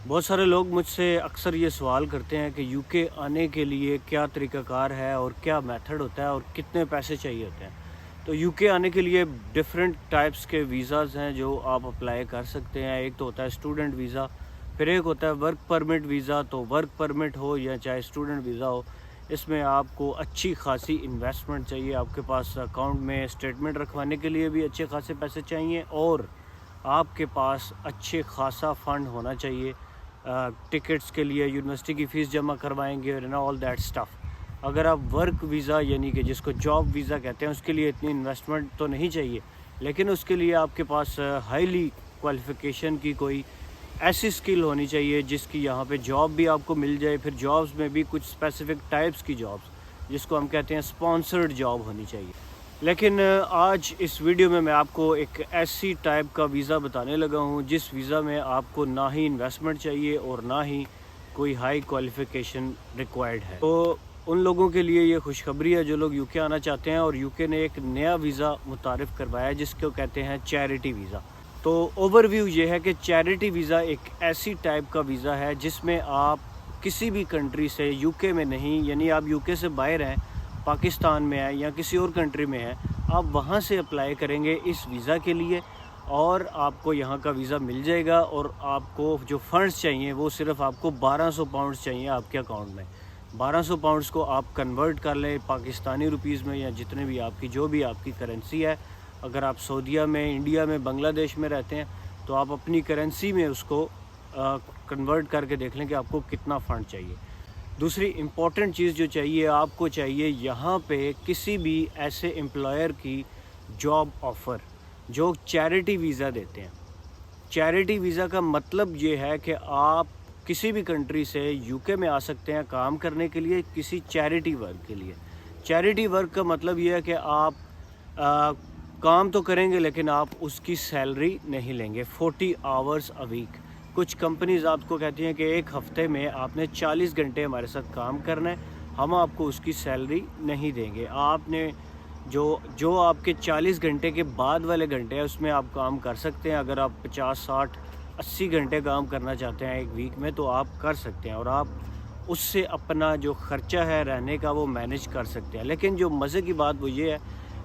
بہت سارے لوگ مجھ سے اکثر یہ سوال کرتے ہیں کہ یو کے آنے کے لیے کیا طریقہ کار ہے اور کیا میتھڈ ہوتا ہے اور کتنے پیسے چاہیے ہوتے ہیں۔ تو یو کے آنے کے لیے ڈیفرنٹ ٹائپس کے ویزاز ہیں جو آپ اپلائی کر سکتے ہیں۔ ایک تو ہوتا ہے اسٹوڈنٹ ویزا، پھر ایک ہوتا ہے ورک پرمٹ ویزا۔ تو ورک پرمٹ ہو یا چاہے اسٹوڈنٹ ویزا ہو، اس میں آپ کو اچھی خاصی انویسٹمنٹ چاہیے، آپ کے پاس اکاؤنٹ میں اسٹیٹمنٹ رکھوانے کے لیے بھی اچھے خاصے پیسے چاہیے، اور آپ کے پاس اچھے خاصا فنڈ ہونا چاہیے ٹکٹس کے لیے، یونیورسٹی کی فیس جمع کروائیں گے اور آل دیٹ اسٹف۔ اگر آپ ورک ویزا یعنی کہ جس کو جاب ویزا کہتے ہیں، اس کے لیے اتنی انویسٹمنٹ تو نہیں چاہیے، لیکن اس کے لیے آپ کے پاس ہائیلی کوالیفیکیشن کی کوئی ایسی سکل ہونی چاہیے جس کی یہاں پہ جاب بھی آپ کو مل جائے۔ پھر جابز میں بھی کچھ اسپیسیفک ٹائپس کی جابز جس کو ہم کہتے ہیں اسپانسرڈ جاب ہونی چاہیے۔ لیکن آج اس ویڈیو میں آپ کو ایک ایسی ٹائپ کا ویزا بتانے لگا ہوں جس ویزا میں آپ کو نہ ہی انویسٹمنٹ چاہیے اور نہ ہی کوئی ہائی کوالیفیکیشن ریکوائرڈ ہے۔ تو ان لوگوں کے لیے یہ خوشخبری ہے جو لوگ یو کے آنا چاہتے ہیں، اور یو کے نے ایک نیا ویزا متعارف کروایا ہے جس کو کہتے ہیں چیریٹی ویزا۔ تو اوور ویو یہ ہے کہ چیریٹی ویزا ایک ایسی ٹائپ کا ویزا ہے جس میں آپ کسی بھی کنٹری سے، یو کے میں نہیں، یعنی آپ یو کے سے باہر ہیں، پاکستان میں ہے یا کسی اور کنٹری میں ہے، آپ وہاں سے اپلائی کریں گے اس ویزا کے لیے، اور آپ کو یہاں کا ویزا مل جائے گا، اور آپ کو جو فنڈز چاہیے وہ صرف آپ کو 1200 پاؤنڈز چاہیے آپ کے اکاؤنٹ میں۔ 1200 پاؤنڈز کو آپ کنورٹ کر لیں پاکستانی روپیز میں یا جتنے بھی آپ کی جو بھی آپ کی کرنسی ہے۔ اگر آپ سعودیہ میں، انڈیا میں، بنگلہ دیش میں رہتے ہیں تو آپ اپنی کرنسی میں اس کو کنورٹ کر کے دیکھ لیں کہ آپ کو کتنا فنڈ چاہیے۔ دوسری امپورٹنٹ چیز جو چاہیے آپ کو چاہیے یہاں پہ کسی بھی ایسے امپلائر کی جاب آفر جو چیریٹی ویزا دیتے ہیں۔ چیریٹی ویزا کا مطلب یہ ہے کہ آپ کسی بھی کنٹری سے یو کے میں آ سکتے ہیں کام کرنے کے لیے کسی چیریٹی ورک کے لیے۔ چیریٹی ورک کا مطلب یہ ہے کہ آپ کام تو کریں گے لیکن آپ اس کی سیلری نہیں لیں گے 40 آورز اے ویک۔ کچھ کمپنیز آپ کو کہتی ہیں کہ ایک ہفتے میں آپ نے 40 گھنٹے ہمارے ساتھ کام کرنا ہے، ہم آپ کو اس کی سیلری نہیں دیں گے۔ آپ نے جو آپ کے 40 گھنٹے کے بعد والے گھنٹے ہیں اس میں آپ کام کر سکتے ہیں۔ اگر آپ 50 60 80 گھنٹے کام کرنا چاہتے ہیں ایک ویک میں تو آپ کر سکتے ہیں، اور آپ اس سے اپنا جو خرچہ ہے رہنے کا وہ مینیج کر سکتے ہیں۔ لیکن جو مزے کی بات وہ یہ ہے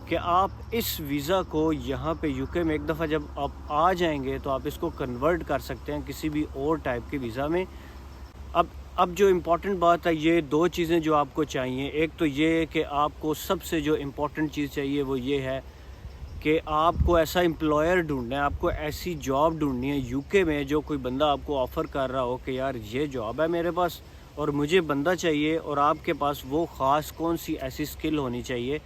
کہ آپ اس ویزا کو یہاں پہ یو کے میں ایک دفعہ جب آپ آ جائیں گے تو آپ اس کو کنورٹ کر سکتے ہیں کسی بھی اور ٹائپ کے ویزا میں۔ اب جو امپورٹنٹ بات ہے، یہ دو چیزیں جو آپ کو چاہیے، ایک تو یہ کہ آپ کو سب سے جو امپورٹنٹ چیز چاہیے وہ یہ ہے کہ آپ کو ایسا امپلائر ڈھونڈنا ہے، آپ کو ایسی جاب ڈھونڈنی ہے یو کے میں جو کوئی بندہ آپ کو آفر کر رہا ہو کہ یار یہ جاب ہے میرے پاس اور مجھے بندہ چاہیے، اور آپ کے پاس وہ خاص کون سی ایسی سکل ہونی چاہیے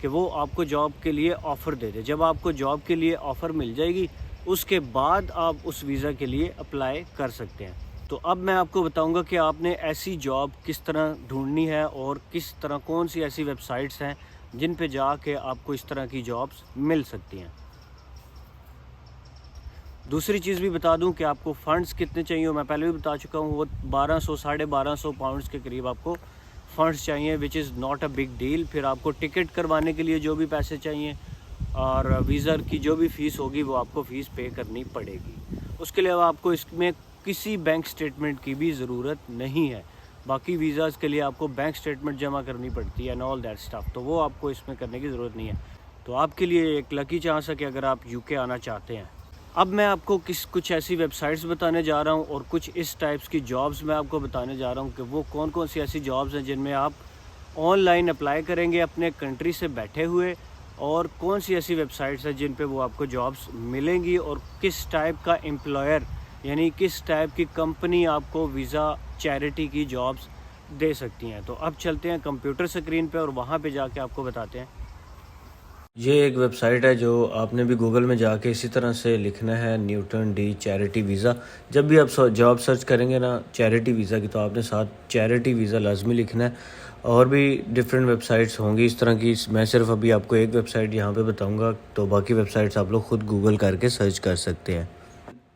کہ وہ آپ کو جاب کے لیے آفر دے دے۔ جب آپ کو جاب کے لیے آفر مل جائے گی اس کے بعد آپ اس ویزا کے لیے اپلائی کر سکتے ہیں۔ تو اب میں آپ کو بتاؤں گا کہ آپ نے ایسی جاب کس طرح ڈھونڈنی ہے اور کس طرح کون سی ایسی ویب سائٹس ہیں جن پہ جا کے آپ کو اس طرح کی جابز مل سکتی ہیں۔ دوسری چیز بھی بتا دوں کہ آپ کو فنڈز کتنے چاہیے، میں پہلے بھی بتا چکا ہوں، وہ 1200 1250 پاؤنڈز کے قریب آپ کو فنڈز چاہیے، which is not a big deal. پھر آپ کو ٹکٹ کروانے کے لیے جو بھی پیسے چاہیے اور ویزا کی جو بھی فیس ہوگی وہ آپ کو فیس پے کرنی پڑے گی۔ اس کے علاوہ آپ کو اس میں کسی بینک سٹیٹمنٹ کی بھی ضرورت نہیں ہے۔ باقی ویزاز کے لیے آپ کو بینک سٹیٹمنٹ جمع کرنی پڑتی ہے اینڈ آل دیٹ اسٹف، تو وہ آپ کو اس میں کرنے کی ضرورت نہیں ہے۔ تو آپ کے لیے ایک لکی چانس ہے کہ اگر آپ یو کے آنا چاہتے ہیں۔ اب میں آپ کو کچھ ایسی ویب سائٹس بتانے جا رہا ہوں اور کچھ اس ٹائپس کی جابز میں آپ کو بتانے جا رہا ہوں کہ وہ کون کون سی ایسی جابز ہیں جن میں آپ آن لائن اپلائی کریں گے اپنے کنٹری سے بیٹھے ہوئے، اور کون سی ایسی ویب سائٹس ہیں جن پہ وہ آپ کو جابز ملیں گی، اور کس ٹائپ کا امپلائر یعنی کس ٹائپ کی کمپنی آپ کو ویزا چیریٹی کی جابز دے سکتی ہیں۔ تو اب چلتے ہیں کمپیوٹر سکرین پہ اور وہاں پہ جا کے آپ کو بتاتے ہیں۔ یہ ایک ویب سائٹ ہے جو آپ نے بھی گوگل میں جا کے اسی طرح سے لکھنا ہے نیوٹن ڈی چیریٹی ویزا۔ جب بھی آپ جاب سرچ کریں گے نا چیریٹی ویزا کی تو آپ نے ساتھ چیریٹی ویزا لازمی لکھنا ہے۔ اور بھی ڈفرینٹ ویب سائٹس ہوں گی اس طرح کی، میں صرف ابھی آپ کو ایک ویب سائٹ یہاں پہ بتاؤں گا، تو باقی ویب سائٹس آپ لوگ خود گوگل کر کے سرچ کر سکتے ہیں۔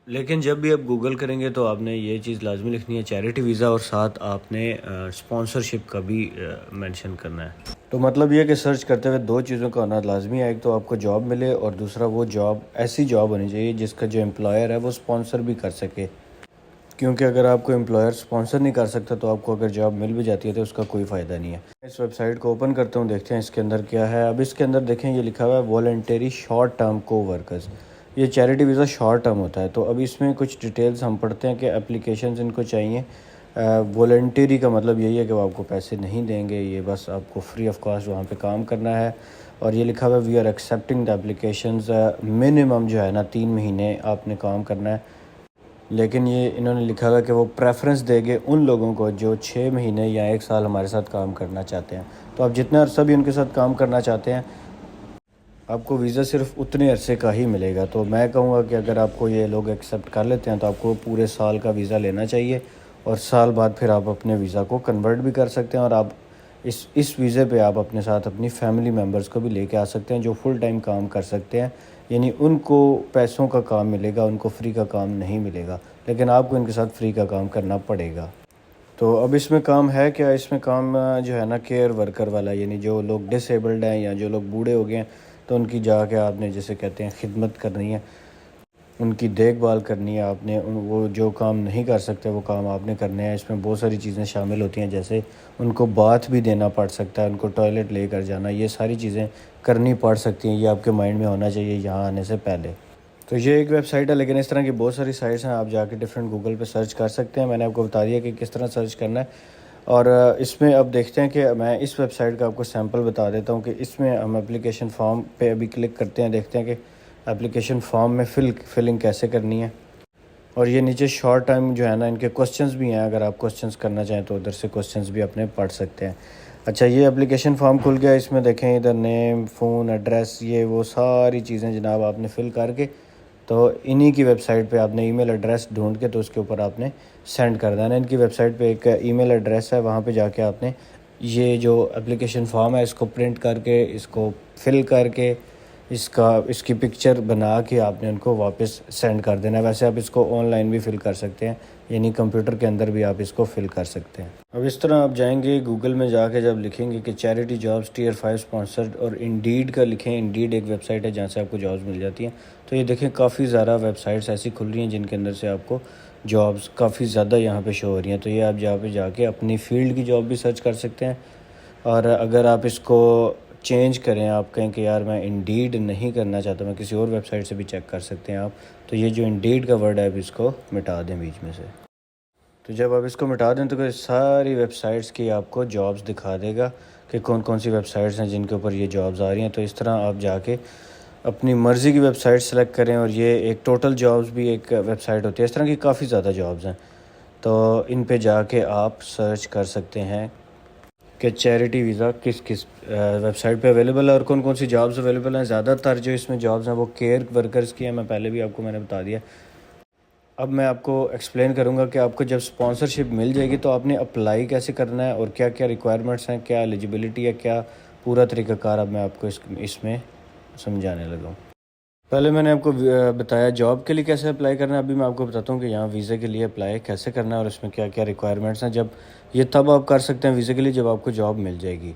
لیکن جب بھی آپ گوگل کریں گے تو آپ نے یہ چیز لازمی لکھنی ہے چیریٹی ویزا، اور ساتھ آپ نے اسپانسرشپ کا بھی مینشن کرنا ہے۔ تو مطلب یہ کہ سرچ کرتے ہوئے دو چیزوں کا ہونا لازمی ہے، ایک تو آپ کو جاب ملے اور دوسرا وہ جاب ایسی جاب ہونی چاہیے جس کا جو امپلائر ہے وہ اسپانسر بھی کر سکے۔ کیونکہ اگر آپ کو امپلائر سپانسر نہیں کر سکتا تو آپ کو اگر جاب مل بھی جاتی ہے تو اس کا کوئی فائدہ نہیں ہے۔ اس ویب سائٹ کو اوپن کرتا ہوں، دیکھتے ہیں اس کے اندر کیا ہے۔ اب اس کے اندر دیکھیں یہ لکھا ہوا ہے والنٹری شارٹ ٹرم کو ورکرز، یہ چیریٹی ویزا شارٹ ٹرم ہوتا ہے۔ تو اب اس میں کچھ ڈیٹیلز ہم پڑھتے ہیں کہ اپلیکیشنز ان کو چاہیے۔ والنٹری کا مطلب یہی ہے کہ وہ آپ کو پیسے نہیں دیں گے، یہ بس آپ کو فری آف کاسٹ وہاں پہ کام کرنا ہے۔ اور یہ لکھا ہوا ہے we are accepting the applications, minimum جو ہے نا 3 مہینے آپ نے کام کرنا ہے، لیکن یہ انہوں نے لکھا ہوا ہے کہ وہ پریفرنس دے گے ان لوگوں کو جو 6 مہینے یا 1 سال ہمارے ساتھ کام کرنا چاہتے ہیں۔ تو آپ جتنا عرصہ بھی ان کے ساتھ کام کرنا چاہتے ہیں آپ کو ویزا صرف اتنے عرصے کا ہی ملے گا۔ تو میں کہوں گا کہ اگر آپ کو یہ لوگ ایکسیپٹ کر لیتے ہیں تو آپ کو پورے سال کا ویزا لینا چاہیے، اور سال بعد پھر آپ اپنے ویزا کو کنورٹ بھی کر سکتے ہیں، اور آپ اس ویزے پہ آپ اپنے ساتھ اپنی فیملی ممبرز کو بھی لے کے آ سکتے ہیں جو فل ٹائم کام کر سکتے ہیں، یعنی ان کو پیسوں کا کام ملے گا، ان کو فری کا کام نہیں ملے گا، لیکن آپ کو ان کے ساتھ فری کا کام کرنا پڑے گا۔ تو اب اس میں کام ہے کیا؟ اس میں کام جو ہے نا کیئر ورکر والا، یعنی جو لوگ ڈسیبلڈ ہیں یا جو لوگ بوڑھے ہو گئے ہیں تو ان کی جا کے آپ نے جیسے کہتے ہیں خدمت کرنی ہے، ان کی دیکھ بھال کرنی ہے آپ نے، وہ جو کام نہیں کر سکتے وہ کام آپ نے کرنے ہیں۔ اس میں بہت ساری چیزیں شامل ہوتی ہیں، جیسے ان کو باتھ بھی دینا پڑ سکتا ہے، ان کو ٹوائلٹ لے کر جانا، یہ ساری چیزیں کرنی پڑ سکتی ہیں، یہ آپ کے مائنڈ میں ہونا چاہیے یہاں آنے سے پہلے۔ تو یہ ایک ویب سائٹ ہے، لیکن اس طرح کی بہت ساری سائٹس ہیں، آپ جا کے ڈفرینٹ گوگل پہ سرچ کر سکتے ہیں۔ میں نے آپ کو بتا دیا کہ کس طرح سرچ کرنا ہے، اور اس میں اب دیکھتے ہیں کہ میں اس ویب سائٹ کا آپ کو سیمپل بتا دیتا ہوں کہ اس میں ہم اپلیکیشن فارم پہ ابھی کلک کرتے ہیں، دیکھتے ہیں کہ اپلیکیشن فارم میں فلنگ کیسے کرنی ہے۔ اور یہ نیچے شارٹ ٹائم جو ہے نا ان کے کوسچنز بھی ہیں، اگر آپ کوسچنز کرنا چاہیں تو ادھر سے کوسچنز بھی اپنے پڑھ سکتے ہیں۔ اچھا، یہ اپلیکیشن فارم کھل گیا، اس میں دیکھیں ادھر نیم، فون ایڈریس، یہ وہ ساری چیزیں جناب آپ نے فل کر کے تو انہی کی ویب سائٹ پہ آپ نے ای میل ایڈریس ڈھونڈ کے تو اس کے اوپر آپ نے سینڈ کر دینا۔ ان کی ویب سائٹ پہ ایک ای میل ایڈریس ہے، وہاں پہ جا کے آپ نے یہ جو اپلیکیشن فارم ہے اس کو پرنٹ کر کے، اس کو فل کر کے، اس کی پکچر بنا کے آپ نے ان کو واپس سینڈ کر دینا ہے۔ ویسے آپ اس کو آن لائن بھی فل کر سکتے ہیں، یعنی کمپیوٹر کے اندر بھی آپ اس کو فل کر سکتے ہیں۔ اب اس طرح آپ جائیں گے گوگل میں، جا کے جب لکھیں گے کہ چیریٹی جابز ٹیئر 5 سپانسرڈ اور انڈیڈ کا لکھیں، انڈیڈ ایک ویب سائٹ ہے جہاں سے آپ کو جابز مل جاتی ہیں، تو یہ دیکھیں کافی زیادہ ویب سائٹس ایسی کھل رہی ہیں جن کے اندر سے آپ کو جابز کافی زیادہ یہاں پہ شو ہو رہی ہیں۔ تو یہ آپ جہاں پہ جا کے اپنی فیلڈ کی جاب بھی سرچ کر سکتے ہیں، اور اگر آپ اس کو چینج کریں، آپ کہیں کہ یار میں انڈیڈ نہیں کرنا چاہتا، میں کسی اور ویب سائٹ سے بھی چیک کر سکتے ہیں آپ، تو یہ جو انڈیڈ کا ورڈ ہے اب اس کو مٹا دیں بیچ میں سے۔ تو جب آپ اس کو مٹا دیں تو ساری ویب سائٹس کی آپ کو جابز دکھا دے گا کہ کون کون سی ویب سائٹس ہیں جن کے اوپر یہ جابز آ رہی ہیں۔ تو اس طرح آپ جا کے اپنی مرضی کی ویب سائٹ سلیکٹ کریں، اور یہ ایک ٹوٹل جابز بھی ایک ویب سائٹ ہوتی ہے، اس طرح کی کافی زیادہ جابز ہیں، تو ان پہ جا کے آپ سرچ کر سکتے ہیں کہ چیریٹی ویزا کس ویب سائٹ پہ اویلیبل ہے اور کون کون سی جابز اویلیبل ہیں۔ زیادہ تر جو اس میں جابز ہیں وہ کیئر ورکرز کی ہیں، میں پہلے بھی آپ کو میں نے بتا دیا۔ اب میں آپ کو ایکسپلین کروں گا کہ آپ کو جب سپانسرشپ مل جائے گی تو آپ نے اپلائی کیسے کرنا ہے، اور کیا کیا ریکوائرمنٹس ہیں، کیا ایلیجبلٹی ہے، کیا پورا طریقہ کار اب میں آپ کو اس میں سمجھانے لگا ہوں۔ پہلے میں نے آپ کو بتایا جاب کے لیے کیسے اپلائی کرنا ہے، ابھی میں آپ کو بتاتا ہوں کہ یہاں ویزے کے لیے اپلائی کیسے کرنا ہے اور اس میں کیا کیا ریکوائرمنٹس ہیں۔ جب یہ تب آپ کر سکتے ہیں ویزے کے لیے جب آپ کو جاب مل جائے گی۔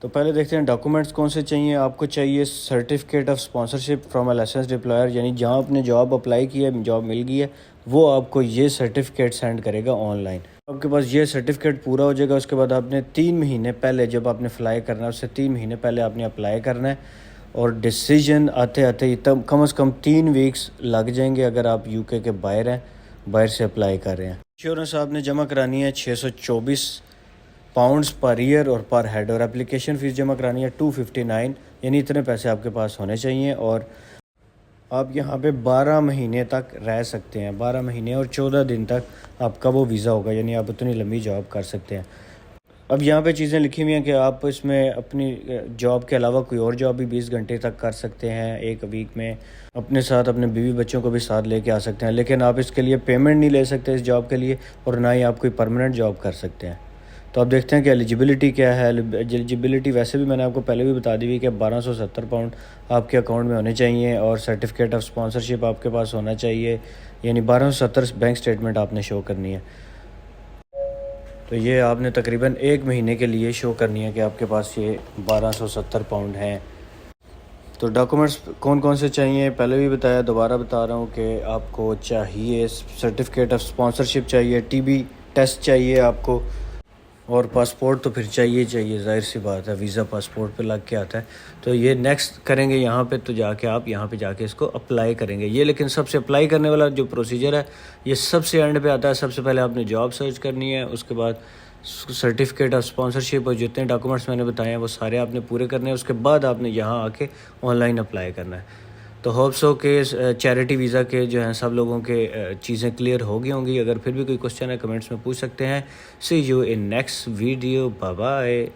تو پہلے دیکھتے ہیں ڈاکومنٹس کون سے چاہیے۔ آپ کو چاہیے certificate of sponsorship from a licensed employer, یعنی جہاں آپ نے جاب اپلائی کی ہے، جاب مل گئی ہے، وہ آپ کو یہ سرٹیفکیٹ سینڈ کرے گا آن لائن۔ آپ کے پاس یہ سرٹیفکیٹ پورا ہو جائے گا، اس کے بعد آپ نے 3 مہینے پہلے، جب آپ نے فلائی کرنا ہے اس سے 3 مہینے پہلے آپ نے اپلائی کرنا ہے، اور ڈیسیجن آتے آتے کم از کم 3 ویکس لگ جائیں گے اگر آپ یو کے باہر ہیں، باہر سے اپلائی کر رہے ہیں۔ انشورنس آپ نے جمع کرانی ہے 624 پاؤنڈز پر ایئر اور پر ہیڈ، اور اپلیکیشن فیس جمع کرانی ہے 259، یعنی اتنے پیسے آپ کے پاس ہونے چاہیے، اور آپ یہاں پہ 12 مہینے تک رہ سکتے ہیں، 12 مہینے اور 14 دن تک آپ کا وہ ویزا ہوگا، یعنی آپ اتنی لمبی جاب کر سکتے ہیں۔ اب یہاں پہ چیزیں لکھی ہوئی ہیں کہ آپ اس میں اپنی جاب کے علاوہ کوئی اور جاب بھی 20 گھنٹے تک کر سکتے ہیں ایک ویک میں، اپنے ساتھ اپنے بیوی بچوں کو بھی ساتھ لے کے آ سکتے ہیں، لیکن آپ اس کے لیے پیمنٹ نہیں لے سکتے اس جاب کے لیے، اور نہ ہی آپ کوئی پرماننٹ جاب کر سکتے ہیں۔ تو آپ دیکھتے ہیں کہ ایلیجبلٹی کیا ہے۔ ایلیجبلٹی ویسے بھی میں نے آپ کو پہلے بھی بتا دی ہوئی کہ 1270 پاؤنڈ آپ کے اکاؤنٹ میں ہونے چاہیے، اور سرٹیفکیٹ آف سپانسرشپ آپ کے پاس ہونا چاہیے، یعنی 1270 بینک سٹیٹمنٹ آپ نے شو کرنی ہے۔ تو یہ آپ نے تقریباً 1 مہینے کے لیے شو کرنی ہے کہ آپ کے پاس یہ 1270 پاؤنڈ ہیں۔ تو ڈاکومنٹس کون کون سے چاہیے پہلے بھی بتایا، دوبارہ بتا رہا ہوں کہ آپ کو چاہیے سرٹیفکیٹ آف اسپانسرشپ چاہیے، ٹی بی ٹیسٹ چاہیے آپ کو، اور پاسپورٹ تو پھر چاہیے، ظاہر سی بات ہے، ویزا پاسپورٹ پہ لگ کے آتا ہے. تو یہ نیکسٹ کریں گے یہاں پہ، تو جا کے آپ یہاں پہ جا کے اس کو اپلائی کریں گے یہ. لیکن سب سے اپلائی کرنے والا جو پروسیجر ہے یہ سب سے اینڈ پہ آتا ہے. سب سے پہلے آپ نے جاب سرچ کرنی ہے، اس کے بعد سرٹیفکیٹ آف اسپانسرشپ اور جتنے ڈاکومنٹس میں نے بتائے ہیں وہ سارے آپ نے پورے کرنے ہیں. اس کے بعد آپ نے یہاں آ کے آن لائن اپلائی کرنا ہے. تو ہوپس ہو کہ چیریٹی ویزا کے جو ہیں سب لوگوں کے چیزیں کلیئر ہو گئی ہوں گی. اگر پھر بھی کوئی کوشچن ہے کمنٹس میں پوچھ سکتے ہیں. See you in next video, bye bye.